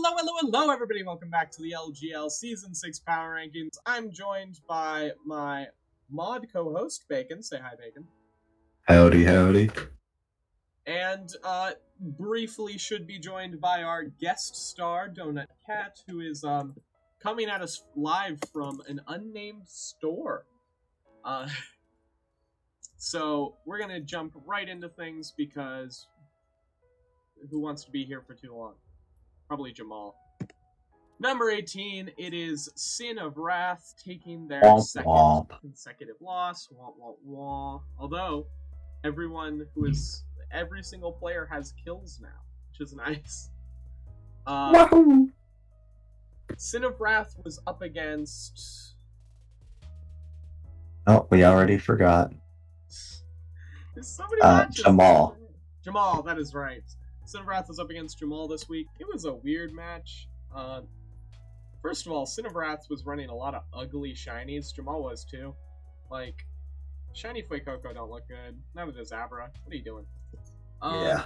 Hello, everybody. Welcome back to the LGL Season 6 Power Rankings. I'm joined by my mod co-host, Bacon. Say hi, Bacon. Howdy, howdy. And briefly should be joined by our guest star, Donut Cat, who is coming at us live from an unnamed store. So we're going to jump right into things because who wants to be here for too long? Probably Jamal. Number 18, it is Sin of Wrath taking their second consecutive loss. Wah, wah, wah. Although, every single player has kills now, which is nice. Sin of Wrath was up against... Oh, we already forgot. There's so many matches. Jamal. Jamal, that is right. Sin of Wrath was up against Jamal this week. It was a weird match. First of all, Sin of Wrath was running a lot of ugly shinies. Jamal was too. Like, shiny Fuecoco don't look good. Neither does Abra. What are you doing? Yeah.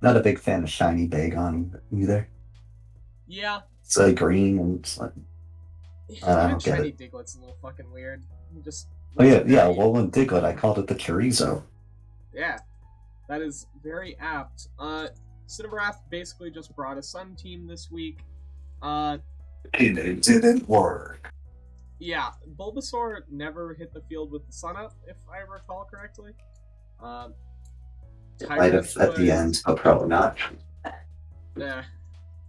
Not a big fan of shiny Bagon either. Yeah. It's like green and it's like... Even shiny Diglett's a little fucking weird. Well, in Diglett, I called it the chorizo. Yeah. That is very apt. Sin of Wrath basically just brought a Sun team this week. It didn't work. Yeah, Bulbasaur never hit the field with the Sun up, if I recall correctly. Might have at the end, but probably not. Yeah.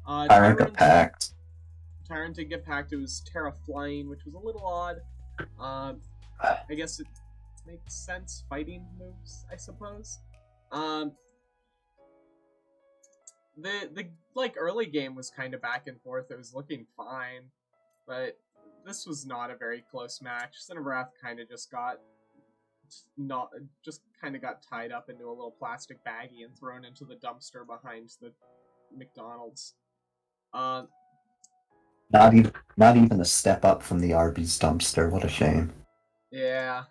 Tyrant got packed. Tyrant did get packed. It was Terra Flying, which was a little odd. I guess it makes sense. Fighting moves, I suppose. The early game was kind of back and forth. It was looking fine, but this was not a very close match. Sin of Wrath kind of just got tied up into a little plastic baggie and thrown into the dumpster behind the McDonald's. Not even a step up from the Arby's dumpster. What a shame. Yeah.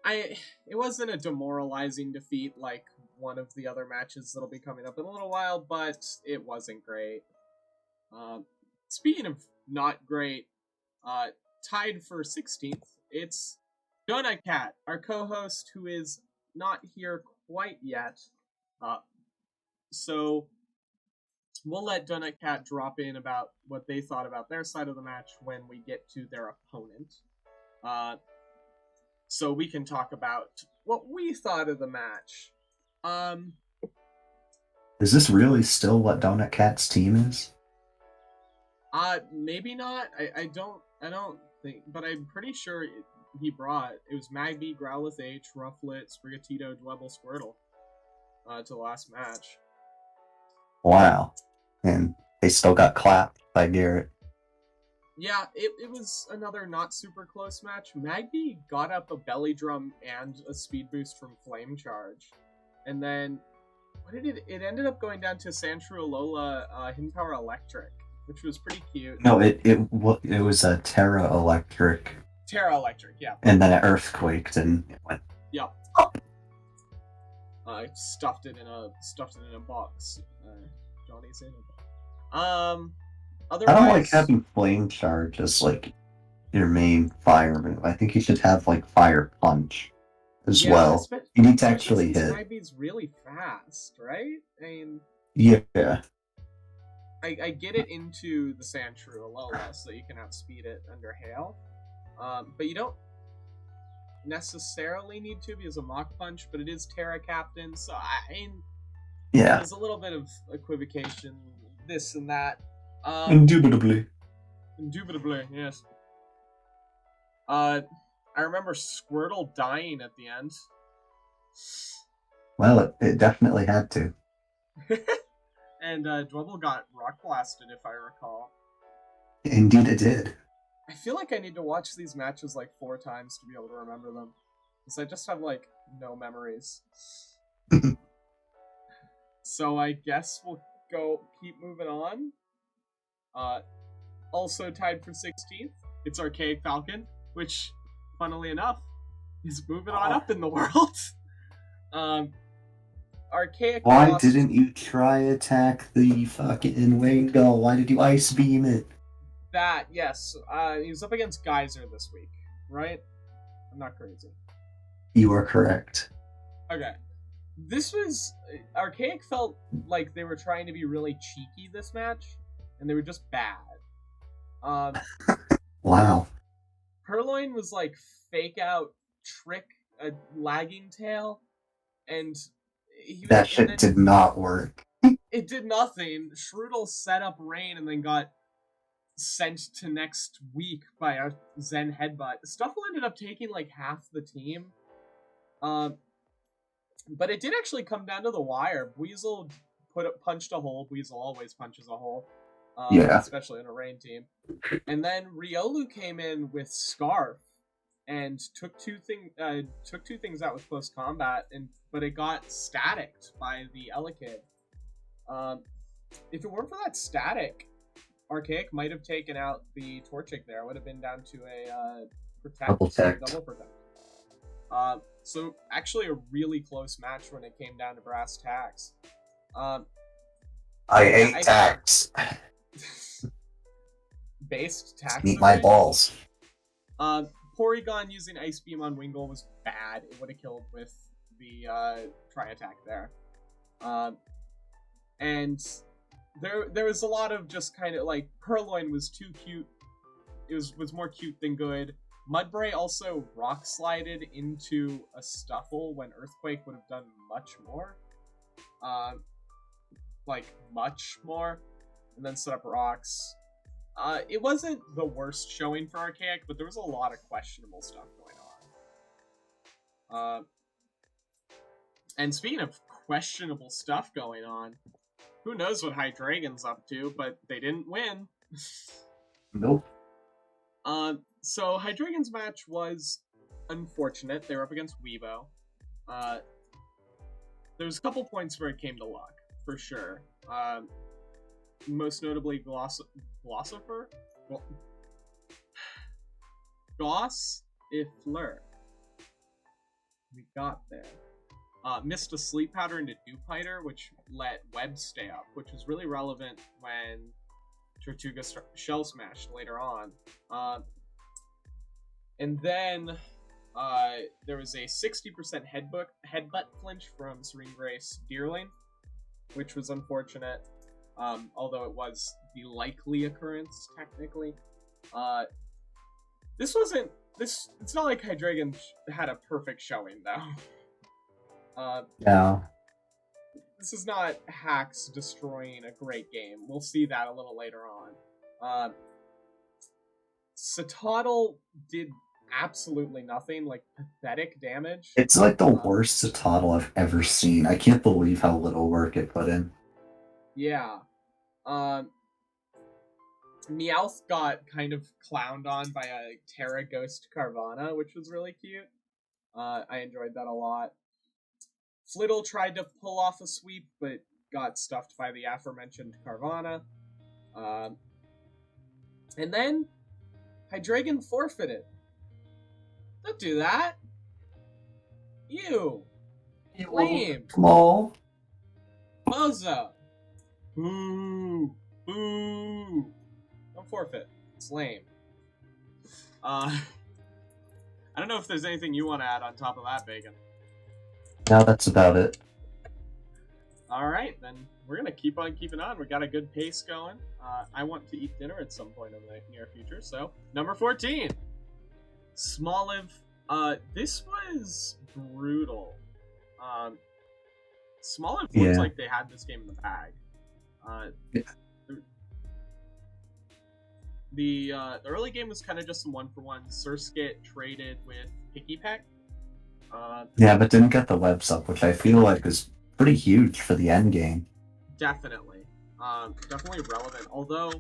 It wasn't a demoralizing defeat like one of the other matches that'll be coming up in a little while, but it wasn't great. Speaking of not great, tied for 16th, it's Donut Cat, our co-host, who is not here quite yet. So we'll let Donut Cat drop in about what they thought about their side of the match when we get to their opponent. So we can talk about what we thought of the match. Is this really still what Donut Cat's team is? Maybe not. I don't think, but I'm pretty sure it was Magby, Growlithe H, Rufflet, Sprigatito, Dwebble, Squirtle, to the last match. Wow. And they still got clapped by Garrett. Yeah, it was another not super close match. Magby got up a belly drum and a speed boost from Flame Charge. And then, it ended up going down to Sandshrew Alola Hidden Power Electric, which was pretty cute. No, it was a Terra Electric. Terra Electric, yeah. And then it Earthquaked and it went. Yep. I stuffed it in a box. Johnny's in a box. Otherwise, I don't like having Flame Charge as like your main fire move. I think you should have like Fire Punch as well. You need to actually hit. Magby's really fast, right? I mean, yeah. I get it into the Sandshrew Alola so you can outspeed it under Hail. But you don't necessarily need to because of Mach Punch, but it is Terra Captain, so I mean, yeah. There's a little bit of equivocation, this and that. Indubitably, yes. I remember Squirtle dying at the end. Well, it definitely had to. And Dwebble got rock blasted, if I recall. Indeed it did. I feel like I need to watch these matches like 4 times to be able to remember them. Because I just have like no memories. So I guess we'll keep moving on. Also tied for 16th, it's Archaic Falcon, which, funnily enough, is moving on up in the world. Archaic Why lost... didn't you try attack the fucking Wingo? Why did you ice beam it? That, yes. He was up against Geyser this week, right? I'm not crazy. You are correct. Okay. This was... Archaic felt like they were trying to be really cheeky this match, and they were just bad. Wow. Purloin was like fake out trick a lagging tail, and That shit did not work. It did nothing. Strudel set up Rain and then got sent to next week by a Zen headbutt. Stuffle ended up taking like half the team. But it did actually come down to the wire. Weasel punched a hole. Weasel always punches a hole. Yeah. Especially in a Rain team. And then Riolu came in with Scarf and took two things out with close combat, but it got staticked by the Elekid. If it weren't for that static, Archaic might have taken out the Torchic there. It would have been down to a double protect. So actually a really close match when it came down to brass tacks. I ate tacks. Based tacks. Eat my balls. Porygon using Ice Beam on Wingull was bad. It would have killed with the tri-attack there. And there was a lot of just kind of like Purloin was too cute. It was more cute than good. Mudbray also rock slided into a Stuffle when Earthquake would have done much more. Like much more. And then set up rocks. It wasn't the worst showing for Archaic, but there was a lot of questionable stuff going on. And speaking of questionable stuff going on, who knows what Hydreigon's up to, but they didn't win. Nope. So Hydreigon's match was unfortunate. They were up against Weebo. There was a couple points where it came to luck, for sure. Most notably Glossifer? Goss Ifleur. We got there. Missed a sleep powder into Dewpider, which let Web stay up, which was really relevant when Tortuga Shell Smashed later on. And then there was a 60% headbutt flinch from Serene Grace Deerling, which was unfortunate, although it was the likely occurrence, technically. It's not like Hydreigon had a perfect showing, though. Yeah. This is not Hacks destroying a great game. We'll see that a little later on. Satotl did absolutely nothing, like pathetic damage. It's like the worst Satotl I've ever seen. I can't believe how little work it put in. Yeah. Meowth got kind of clowned on by a Terra Ghost Carvana, which was really cute. I enjoyed that a lot. Flittle tried to pull off a sweep, but got stuffed by the aforementioned Carvana. And then Hydreigon forfeited. Don't do that. You. Lame. Small. Bozo. Boo. Boo. Don't forfeit. It's lame. I don't know if there's anything you want to add on top of that, Bacon. No, that's about it. Alright, then we're going to keep on keeping on. We got a good pace going. I want to eat dinner at some point in the near future, so number 14. Smoliv. This was brutal. Smoliv looks like they had this game in the bag. The early game was kind of just some 1-for-1. Surskit traded with Picky Peck. Yeah, but didn't get the webs up, which I feel like is pretty huge for the end game. Definitely. Definitely relevant. Although,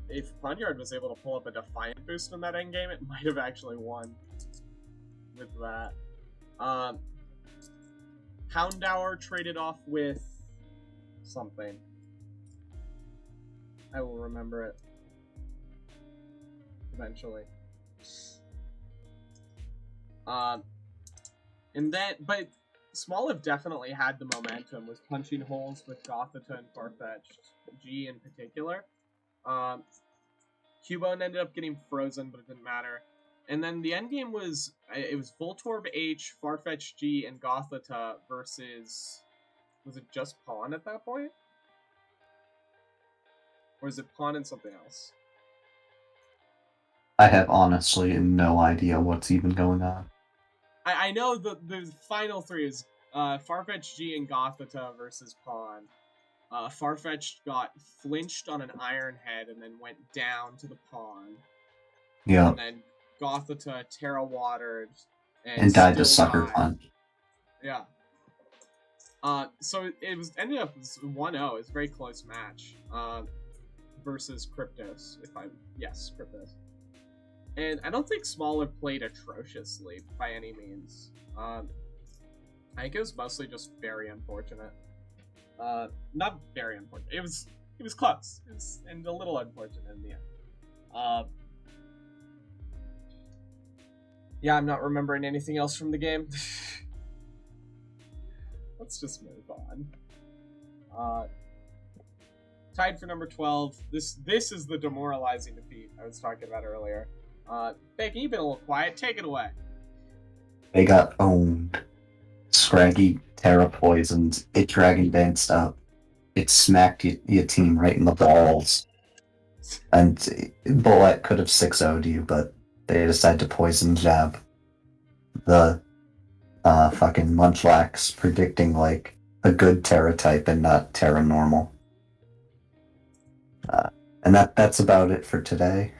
if Punyard was able to pull up a Defiant boost in that end game, it might have actually won with that. Houndour traded off with something. I will remember it eventually. And then, but Smoliv definitely had the momentum, was punching holes with Gothita and Farfetch'd G in particular. Cubone ended up getting frozen, but it didn't matter. And then the end game was Voltorb H, Farfetch'd G, and Gothita versus, was it just Pawn at that point? Or is it Pawn and something else? I have honestly no idea what's even going on. I know the final three is Farfetch'd G and Gothita versus Pawn. Farfetch'd got flinched on an Iron Head and then went down to the Pawn. Yeah. And then Gothita Terra Watered and died to Sucker Punch. Yeah. So it was ended up 1-0. It's a very close match. Versus Kryptos, Kryptos. And I don't think Smoliv played atrociously by any means. I think it was mostly just very unfortunate. Not very unfortunate. It was close. And a little unfortunate in the end. Yeah, I'm not remembering anything else from the game. Let's just move on. Tied for number 12. This is the demoralizing defeat I was talking about earlier. Bacon, you've been a little quiet. Take it away. They got owned. Scraggy Terra poisoned. It Dragon danced up. It smacked your team right in the balls. And Bullet could have 6-0'd you, but they decided to poison jab. The fucking Munchlax predicting like a good Terra type and not Terra normal. And that's about it for today.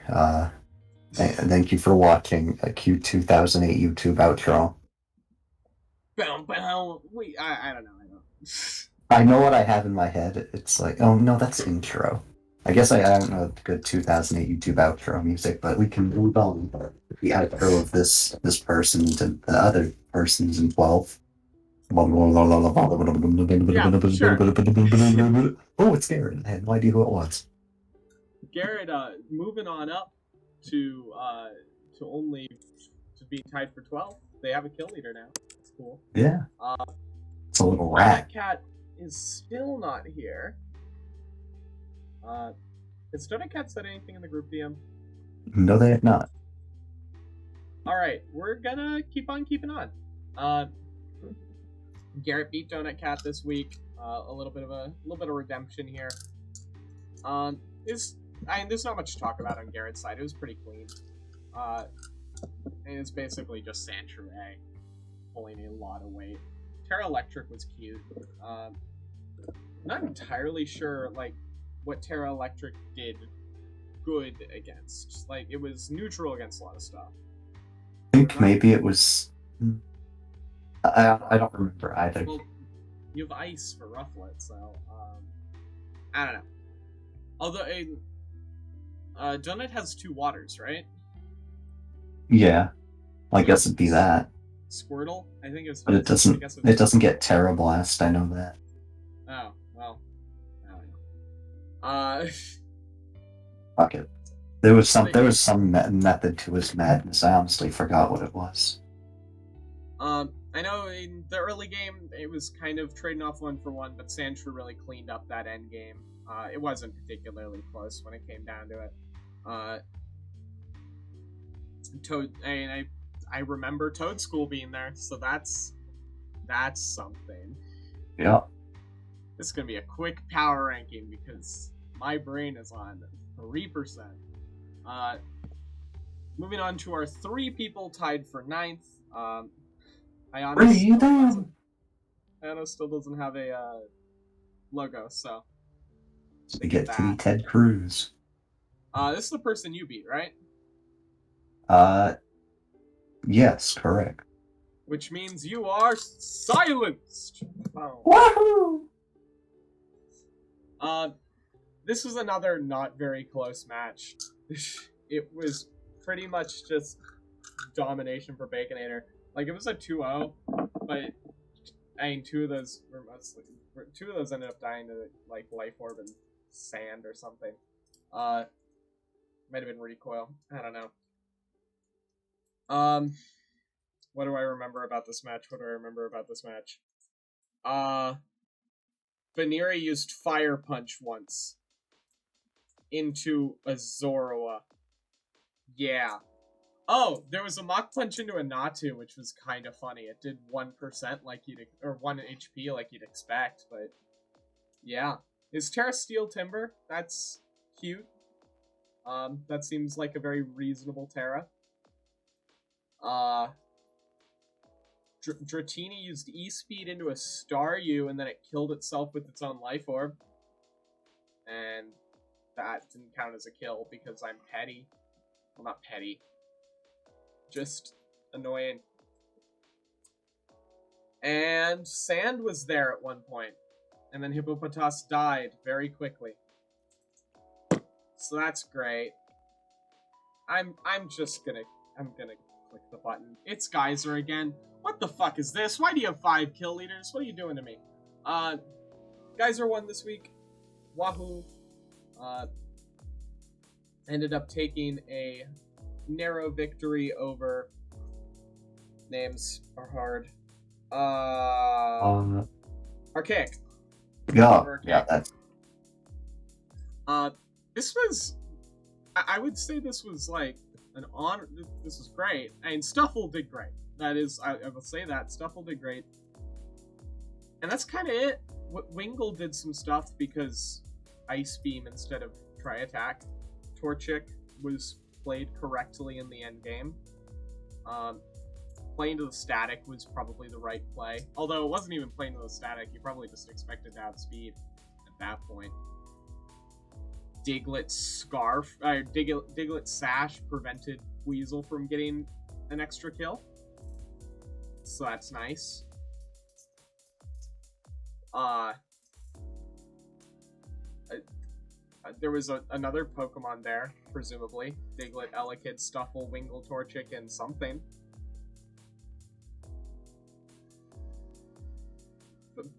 Thank you for watching a Q2008 YouTube outro. Wait, I don't know. I know what I have in my head. It's like, oh no, that's intro. I guess I don't know the good 2008 YouTube outro music, but we can move on. The outro of this person to the other persons in 12. Yeah, sure. Oh, it's Garrett. I had no idea who it was. Garrett, moving on up to being tied for 12. They have a kill leader now. That's cool. Yeah. It's a little rat. Cat is still not here. Has Donut Cat said anything in the group DM? No, they have not. Alright, we're gonna keep on keeping on. Garrett beat Donut Cat this week. A little bit of redemption here. There's not much to talk about on Garrett's side. It was pretty clean. And it's basically just Sandshrew pulling a lot of weight. Terra Electric was cute. Not entirely sure like what Terra Electric did good against. Like it was neutral against a lot of stuff. I think maybe it was. I don't remember either. Well, you have ice for Rufflet, so I don't know. Although Donut has 2 waters, right? Yeah, I guess it'd be that. Squirtle, I think it's. But it doesn't. It doesn't get Terra Blast. I know that. Oh well, I don't know. Fuck it. There was some method to his madness. I honestly forgot what it was. I know in the early game it was kind of trading off 1-for-1, but Sandshrew really cleaned up that end game. It wasn't particularly close when it came down to it. I remember Toad School being there, so that's something. Yeah. This is gonna be a quick power ranking because my brain is on 3%. Moving on to our 3 people tied for 9th. Ayana still doesn't have a logo, so they get to be Ted Cruz. This is the person you beat, right? Yes, correct. Which means you are silenced. Woohoo! This was another not very close match. It was pretty much just domination for Baconator. Like it was a 2-0, but I mean 2 of those ended up dying to like Life Orb and Sand or something. Might have been Recoil. I don't know. What do I remember about this match? Vaneri used Fire Punch once into a Zoroa. Yeah. Oh, there was a Mach Punch into a Natu, which was kind of funny. It did 1% like or 1 HP like you'd expect, but yeah. Is Terra Steel Timber? That's cute. That seems like a very reasonable Terra. Dratini used E-Speed into a Staryu, and then it killed itself with its own Life Orb. And that didn't count as a kill because I'm petty. Well, not petty. Just annoying. And Sand was there at one point, and then Hippopotas died very quickly. So that's great. I'm gonna click the button. It's Geyser again. What the fuck is this? Why do you have 5 kill leaders? What are you doing to me? Geyser won this week. Wahoo. Ended up taking a narrow victory over... Names are hard. Archaic. Yeah, that's... This was... I would say this was like an honor. This was great. And Stuffle did great. That is, I will say that. Stuffle did great. And that's kind of it. Wingle did some stuff because Ice Beam instead of Tri-Attack. Torchic was played correctly in the end game. Playing to the static was probably the right play. Although it wasn't even playing to the static. You probably just expected to have speed at that point. Diglett Sash prevented Weasel from getting an extra kill. So that's nice. There was another Pokemon there, presumably. Diglett, Elekid, Stuffle, Wingle, Torchic, and something.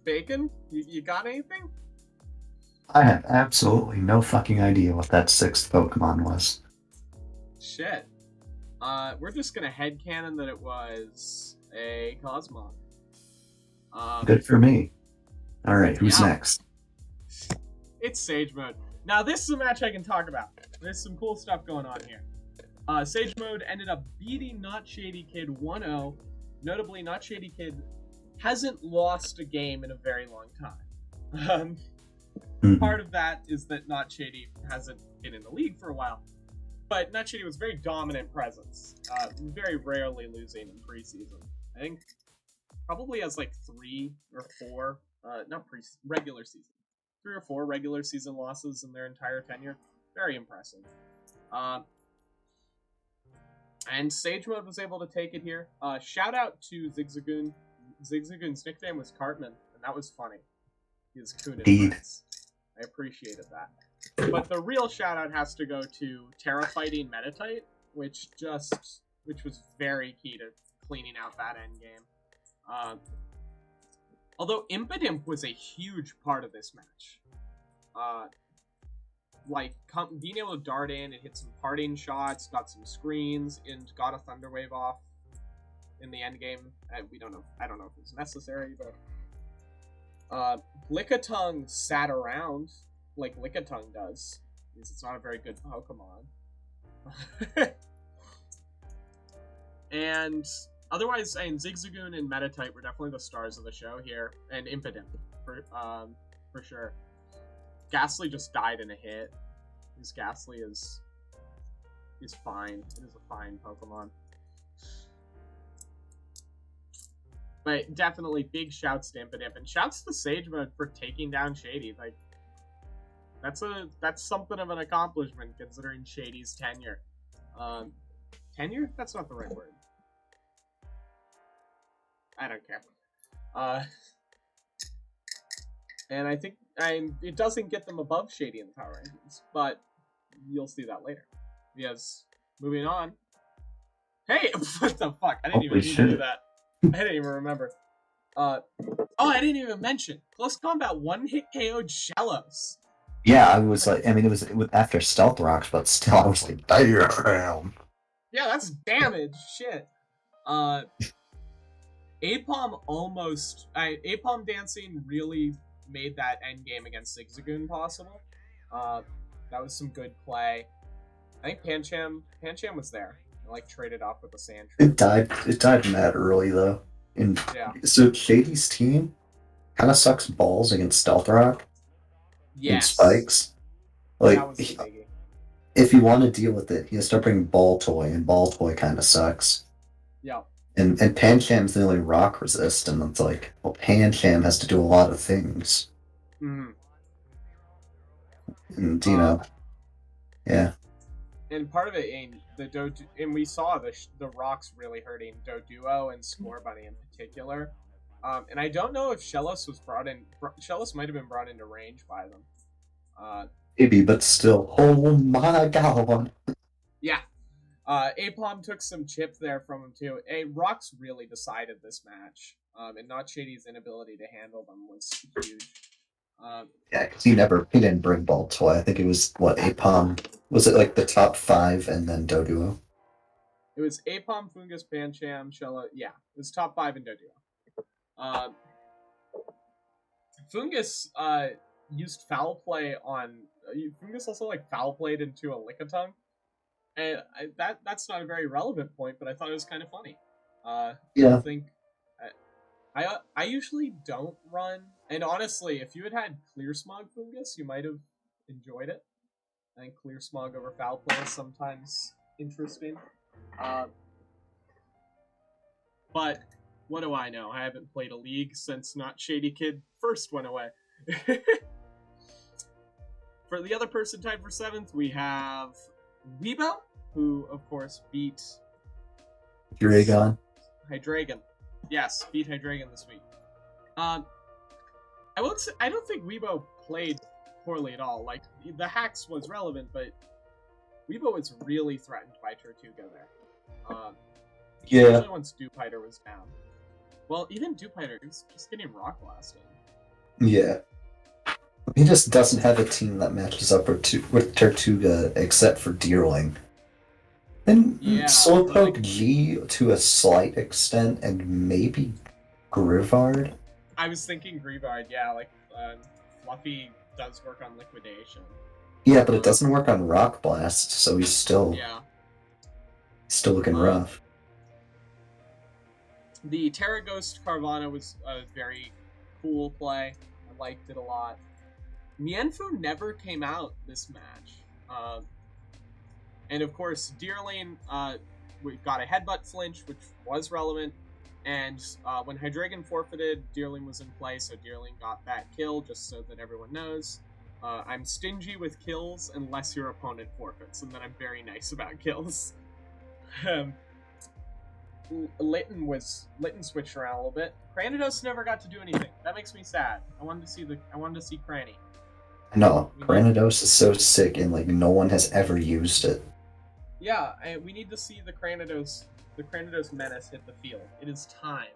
Bacon? You got anything? I have absolutely no fucking idea what that 6th Pokemon was. Shit. We're just gonna headcanon that it was a Cosmog. Good for me. Alright, who's next? It's Sage Mode. Now, this is a match I can talk about. There's some cool stuff going on here. Sage Mode ended up beating Not Shady Kid 1-0. Notably, Not Shady Kid hasn't lost a game in a very long time. Part of that is that Not Shady hasn't been in the league for a while. But Not Shady was very dominant presence. Very rarely losing in preseason. I think probably has like 3 or 4, regular season. 3 or 4 regular season losses in their entire tenure. Very impressive. And Sage Mode was able to take it here. Shout out to Zigzagoon. Zigzagoon's nickname was Cartman, and that was funny. He was coon in friends. I appreciated that. But the real shout out has to go to Terra Fighting Metatite, which was very key to cleaning out that end game. Although Impidimp was a huge part of this match. Being able to dart in and hit some parting shots, got some screens, and got a Thunder Wave off in the end game. I don't know if it was necessary, but Lickitung sat around like Lickitung does, because it's not a very good Pokemon. And otherwise, Zigzagoon and Metatite were definitely the stars of the show here, and Impidimp for sure. Ghastly just died in a hit. Because Ghastly is fine. It is a fine Pokemon. But definitely big shouts to Impidimp, and shouts to Sage Mode for taking down Shady. Like, that's something of an accomplishment considering Shady's tenure. Tenure? That's not the right word. I don't care. And I think it doesn't get them above Shady in the power rankings, but you'll see that later. Yes. Moving on. Hey, what the fuck? I didn't even do that. I didn't even remember. I didn't even mention Close Combat one-hit KO'd Shellos. Yeah, I was like, it was after Stealth Rocks, but still, I was like, damn. Yeah, that's damage. Shit. Apom Apom dancing really made that end game against Zigzagoon possible. Uh, that was some good play. I think Pancham was there. I like traded off with the sand It troops. died. It died mad early though. And Yeah. so Shady's team kind of sucks balls against Stealth Rock and Yes. Spikes. That Like was the biggie. if you want to deal with it, you start bringing Ball Toy, and Ball Toy kind of sucks. Yeah. And Pancham's the only rock resist, and it's like, well, Pancham has to do a lot of things, Mm-hmm. and Um, yeah, and part of it in and we saw the rocks really hurting Doduo and Score Bunny in particular. And I don't know if Shellos was brought in. Shellos might have been brought into range by them. Uh, maybe, but still, oh my god, yeah. Apom took some chip there from him too. Rocks really decided this match. And not Shady's inability to handle them was huge. yeah, because he didn't bring Ball Toy. I think it was what Apom was it like the top five, and then Doduo. It was Apom, Fungus, Pancham, Shello. Yeah, it was top 5 in Doduo. Fungus used foul play on. Fungus also like foul played into a Lickitung. And that's not a very relevant point, but I thought it was kind of funny. I Yeah, think I usually don't run, and honestly, if you had Clear Smog Fungus, you might have enjoyed it. I think Clear Smog over foul play is sometimes interesting. Uh, but what do I know? I haven't played a league since Not Shady Kid first went away. For the other person tied for 7th, we have Weibo, who of course beat Dragon. Hydreigon. Yes, beat Hydreigon this week. I won't say, I don't think Weibo played poorly at all. Like the hacks was relevant, but Weibo was really threatened by Tortuga there. Yeah, Especially once Dupiter was down. Well, even Dupiter was just getting rock blasted. yeah. He just doesn't have a team that matches up with Tortuga except for Deerling. And Yeah, Slowpoke like, G to a slight extent, and maybe Grivard. I was thinking Greavard, yeah, like Fluffy does work on liquidation. Yeah, but it doesn't work on Rock Blast, so he's still looking Um, rough. the Terra Ghost Carvana was a very cool play. I liked it a lot. Mienfu never came out this match. And of course, Deerling we got a headbutt flinch, which was relevant. And when Hydreigon forfeited, Deerling was in play, so Deerling got that kill, just so that everyone knows. I'm stingy with kills unless your opponent forfeits, and then I'm very nice about kills. Litten switched around a little bit. Cranidos never got to do anything. That makes me sad. I wanted to see Cranny. No, Granados is so sick, and like no one has ever used it. Yeah, we need to see the Cranidos menace hit the field. It is time.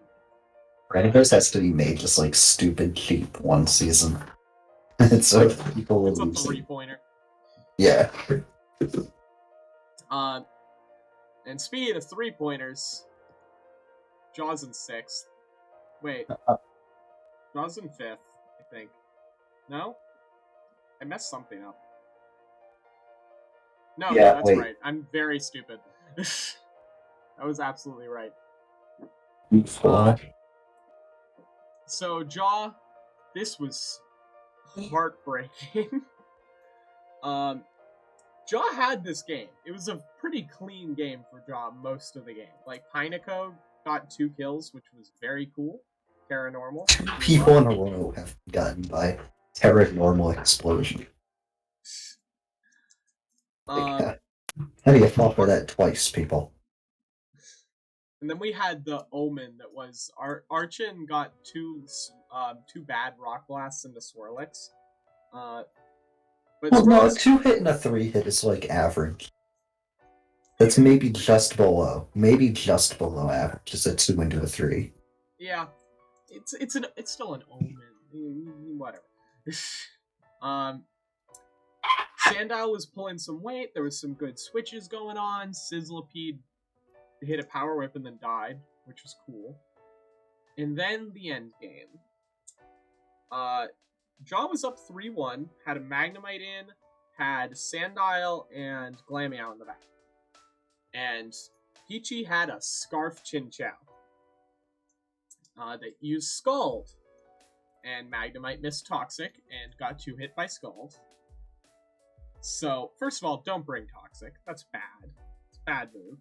Granados has to be made just like stupid cheap one season. So people will It's a 3-pointer. Yeah. And speed of 3-pointers. Jaws in 6th. Wait. Jaws in 5th, I think. No? I messed something up. No, yeah, that's right. I'm very stupid. That was absolutely right. So, Jaw, this was heartbreaking. Jaw had this game. It was a pretty clean game for Jaw most of the game. Like, Pineco got 2 kills, which was very cool. Paranormal. 2 people in a row have gotten by Paranormal Explosion. How do you fall for that twice, people? And then we had the Omen that was Archin got 2 bad rock blasts into Swirlix. But well, no, a Swirlix, 2-hit and a 3-hit is like average. That's maybe just below. Maybe just below average. Just a 2 into a 3. Yeah, it's still an Omen. Whatever. Sandile was pulling some weight. There was some good switches going on. Sizzlipede hit a power whip and then died, which was cool. And then the end game. Jaw was up 3-1, had a Magnemite in, had Sandile and Glameow in the back. And Peachy had a Scarf Chinchou that used Scald. And Magnemite missed Toxic and got 2 hit by Scald. So, first of all, don't bring Toxic. That's bad. It's a bad move.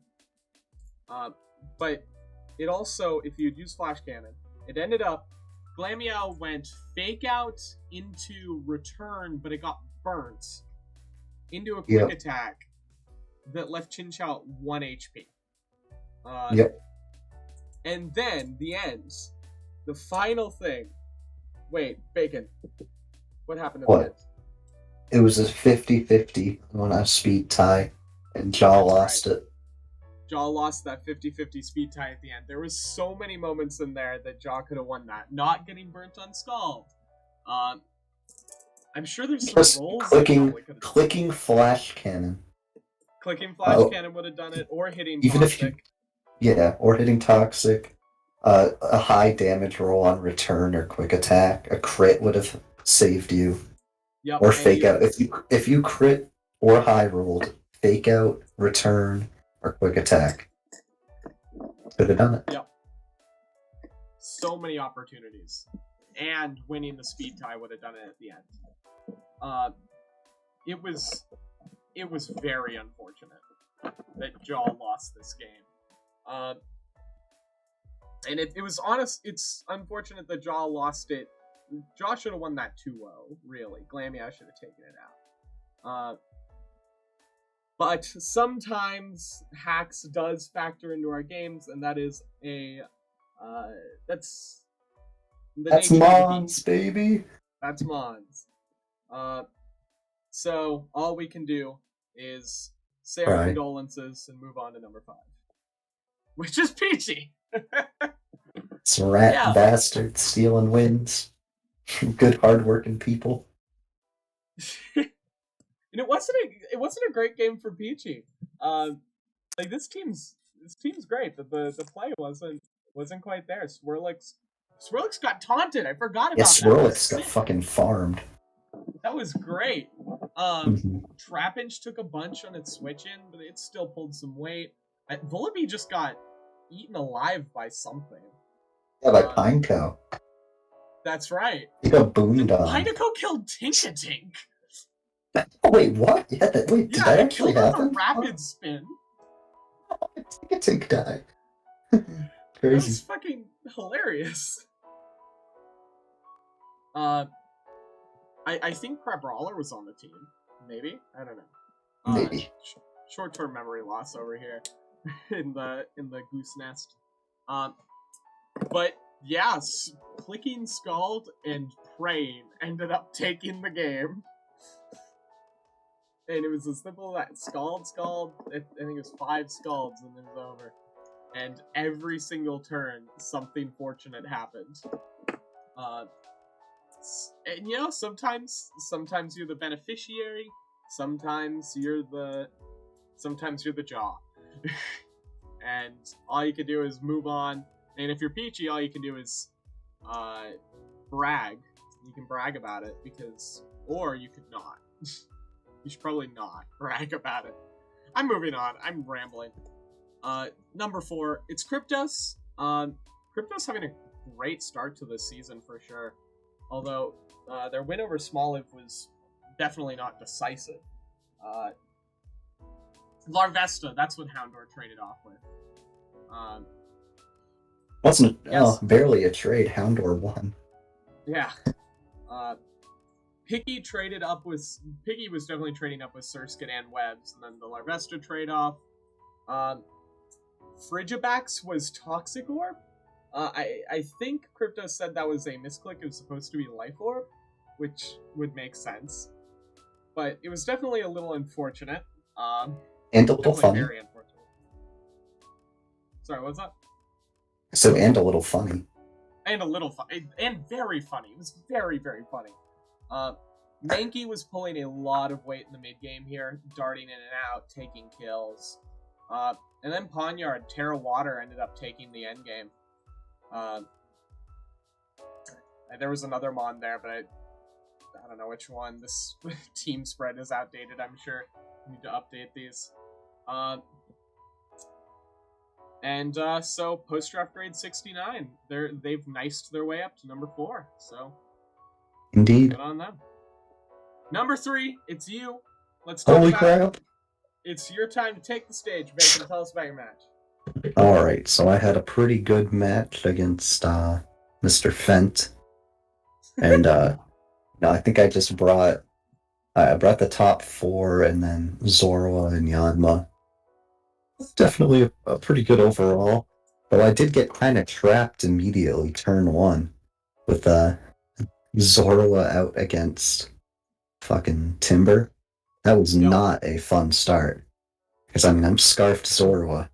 But it also, if you'd use Flash Cannon, it ended up, Glameow went Fake Out into Return, but it got burnt into a Quick Attack that left Chinchou at 1 HP. And then, the end. The final thing. Wait, Bacon. What happened at the end? It was a 50-50 on a speed tie, and Jaw lost it. Jaw lost that 50-50 speed tie at the end. There was so many moments in there that Jaw could have won that. Not getting burnt on Scald. I'm sure there's some Just rolls. clicking Flash Cannon. Clicking Flash Cannon would have done it, or hitting Toxic. Or hitting Toxic. A high damage roll on Return or Quick Attack. A crit would have saved you. Yep, or Fake Out. If you crit or high rolled, Fake Out, Return, or Quick Attack. Could have done it. Yep. So many opportunities. And winning the speed tie would have done it at the end. It was very unfortunate that Jaw lost this game. And it was honest. It's unfortunate that Jaw lost it. Jaw should have won that 2-0, really. Glameow should have taken it out. But sometimes hacks does factor into our games, and that is that's Mons, baby. That's Mons. So all we can do is say our condolences and move on to number 5, which is Peachy. It's a rat bastard stealing wins. Good, hard-working people. And it wasn't a great game for Peachy. Like this team's great, but the play wasn't quite there. Swirlix got taunted. I forgot about that. Swirlix got fucking farmed. That was great. Trapinch took a bunch on its switch in, but it still pulled some weight. Vullaby just got eaten alive by something. Yeah, by Pineco. That's right. He got boomed on. Pineco killed Tinkatink. Oh, wait, what? Yeah, did that actually happen? A rapid spin. Tinkatink died. Crazy. That was fucking hilarious. I think Crabrawler was on the team. Maybe? I don't know. Maybe. Short-term memory loss over here in the goose nest. But yeah, clicking Scald and praying ended up taking the game. And it was as simple as that. Scald. I think it was 5 Scalds and it was over. And every single turn, something fortunate happened. And you know, sometimes you're the beneficiary, sometimes you're the Jaw. And all you can do is move on. And if you're Peachy, all you can do is brag. You can brag about it or you could not. You should probably not brag about it. I'm moving on. I'm rambling. Number 4, it's Kryptos. Kryptos having a great start to this season for sure. Although their win over Smoliv was definitely not decisive. Larvesta, that's what Houndour traded off with. Wasn't barely a trade. Houndour won. Yeah. Piggy was definitely trading up with Surskit and Webs, and then the Larvesta trade-off. Frigibax was Toxic Orb. I think Crypto said that was a misclick. It was supposed to be Life Orb, which would make sense. But it was definitely a little unfortunate. And a little funny. Very unfortunate. Sorry, what's up? So, and a little funny. And a little funny. And very funny. It was very, very funny. Mankey was pulling a lot of weight in the mid-game here, darting in and out, taking kills. And then Ponyard, Terra Water ended up taking the end game. There was another Mon there, but I don't know which one. This team spread is outdated, I'm sure. I need to update these. So post-draft grade 69, they've niced their way up to number 4. So Indeed. good on them. Number 3, it's you. Let's talk Holy about crap. It's your time to take the stage, Bacon. Tell us about your match. Alright, so I had a pretty good match against Mr. Fent. And I think I just brought the top 4 and then Zorwa and Yanma. Definitely a pretty good overall. Though I did get kind of trapped immediately, turn 1, with Zorwa out against fucking Timber. That was not a fun start. Because, I'm Scarfed Zorwa.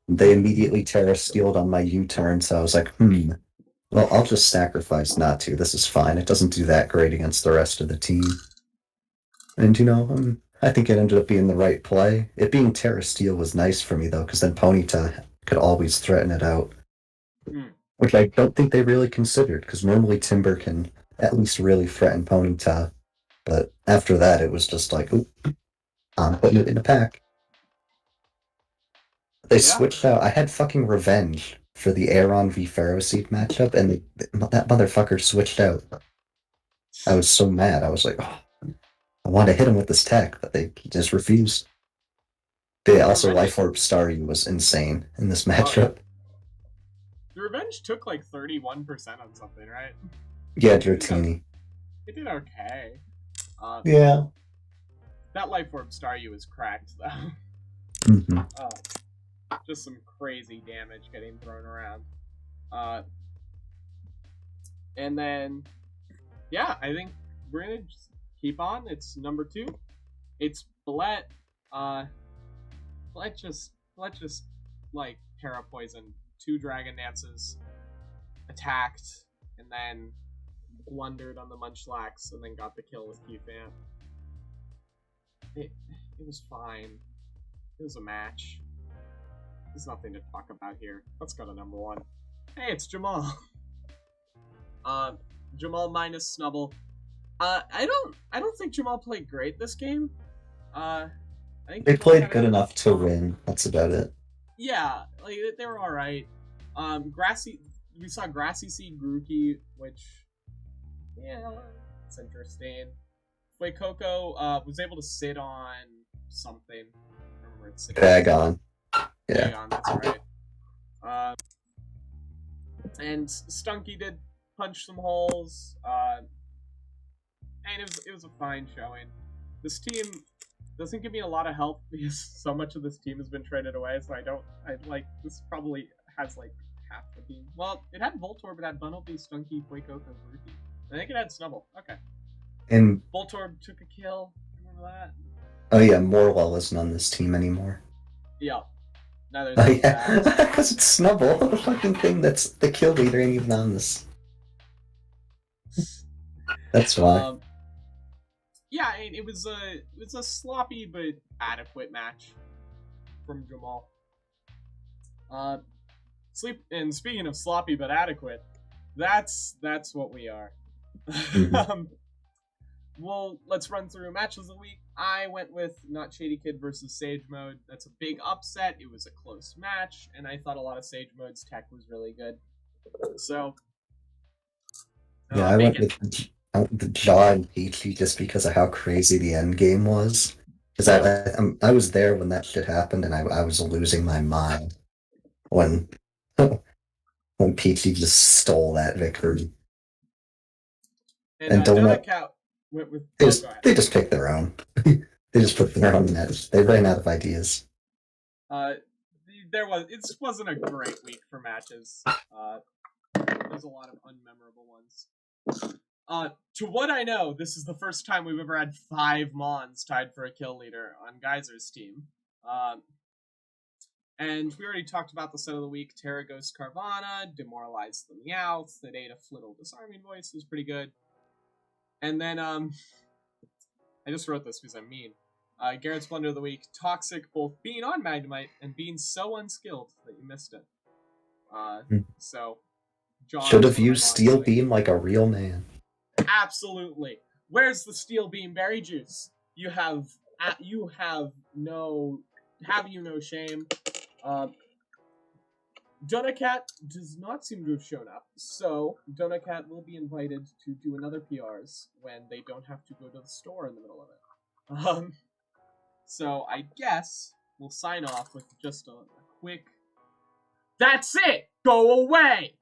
They immediately Terra-Steeled on my U-turn, so I was like, well, I'll just sacrifice not to. This is fine. It doesn't do that great against the rest of the team. And, I think it ended up being the right play. It being Terra-Steel was nice for me, though, because then Ponyta could always threaten it out. Which I don't think they really considered, because normally Timber can at least really threaten Ponyta. But after that, it was just like, oop, I'm putting it in a pack. They switched out. I had fucking revenge for the Aeron v Ferroseed matchup, and that motherfucker switched out. I was so mad. I was like, oh, I wanted to hit him with this tech, but they just refused. They also Life Orb Staryu was insane in this matchup. The revenge took like 31% on something, right? Yeah, Dratini. It did okay. Yeah. That Life Orb Staryu was cracked, though. Mm-hmm. Just some crazy damage getting thrown around. And then, yeah, I think we're gonna just keep on. It's number 2. It's Blett. Blett just like Terra Poison. 2 Dragon Dances, attacked, and then blundered on the Munchlax, and then got the kill with Q-Fan. It was fine. It was a match. There's nothing to talk about here. Let's go to number 1. Hey, it's Jamal. Jamal minus Snubble. I don't think Jamal played great this game. I think they played good enough to win. That's about it. Yeah, like they were all right. We saw Grassy Seed Grookey, which, yeah, it's interesting. Fuecoco was able to sit on something. I remember it's Bagon. Yeah. Bagon, that's right. And Stunky did punch some holes. And it was a fine showing. This team doesn't give me a lot of help because so much of this team has been traded away, so this probably has like half the team. Well, it had Voltorb, it had Bunnelby, Stunky, Fuecoco, and Grookey. I think it had Snubble. Okay. And Voltorb took a kill. Remember that? Oh yeah, Morwell isn't on this team anymore. Yeah. Neither is because it's Snubble, the fucking thing that's the kill leader ain't even on this. That's why. Yeah, it was a sloppy but adequate match from Jamal. Speaking of sloppy but adequate, that's what we are. Mm-hmm. Well, let's run through matches of the week. I went with Not Shady Kid versus Sage Mode. That's a big upset. It was a close match, and I thought a lot of Sage Mode's tech was really good. So, yeah, I went with the Jaw and Peachy just because of how crazy the end game was. Because I was there when that shit happened, and I was losing my mind when Peachy just stole that victory. And Donut Cow went with. They just picked their own. They just put their own match. They ran out of ideas. It wasn't a great week for matches. There's a lot of unmemorable ones. To what I know, this is the first time we've ever had 5 Mons tied for a kill leader on Geyser's team. And we already talked about the set of the week. Terra Ghost Carvana, Demoralized the Meowth, that ate a Flittle Disarming Voice was pretty good. And then, I just wrote this because I'm mean. Garrett's Blunder of the Week, Toxic, both being on Magnemite and being so unskilled that you missed it. So, jaws Should have when I'm used on steel something. beam like a real man. Absolutely. Where's the steel beam berry juice? You have no shame. Donacat does not seem to have shown up, so Donacat will be invited to do another PRs when they don't have to go to the store in the middle of it. So I guess we'll sign off with just a quick. That's it. Go away.